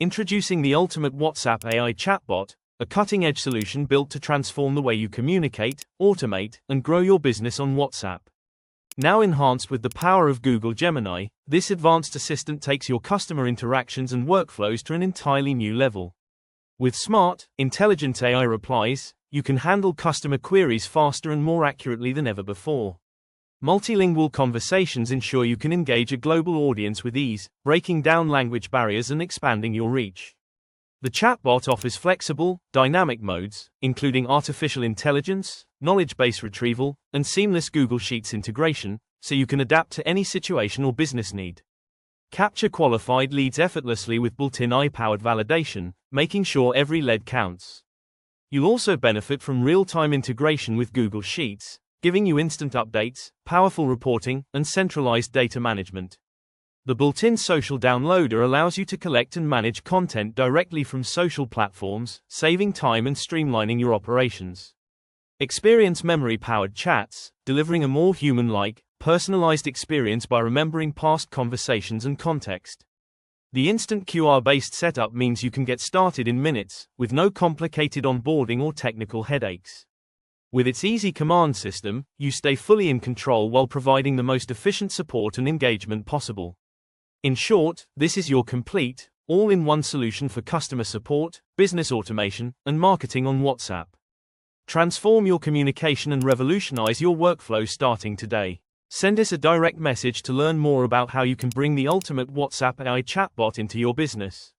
Introducing the ultimate WhatsApp AI chatbot, a cutting-edge solution built to transform the way you communicate, automate, and grow your business on WhatsApp. Now enhanced with the power of Google Gemini, this advanced assistant takes your customer interactions and workflows to an entirely new level. With smart, intelligent AI replies, you can handle customer queries faster and more accurately than ever before. Multilingual conversations ensure you can engage a global audience with ease, breaking down language barriers and expanding your reach. The chatbot offers flexible, dynamic modes, including artificial intelligence, knowledge-based retrieval, and seamless Google Sheets integration, so you can adapt to any situation or business need. Capture qualified leads effortlessly with built-in AI-powered validation, making sure every lead counts. You'll also benefit from real-time integration with Google Sheets, giving you instant updates, powerful reporting, and centralized data management. The built-in social downloader allows you to collect and manage content directly from social platforms, saving time and streamlining your operations. Experience memory-powered chats, delivering a more human-like, personalized experience by remembering past conversations and context. The instant QR-based setup means you can get started in minutes, with no complicated onboarding or technical headaches. With its easy command system, you stay fully in control while providing the most efficient support and engagement possible. In short, this is your complete, all-in-one solution for customer support, business automation, and marketing on WhatsApp. Transform your communication and revolutionize your workflow starting today. Send us a direct message to learn more about how you can bring the ultimate WhatsApp AI chatbot into your business.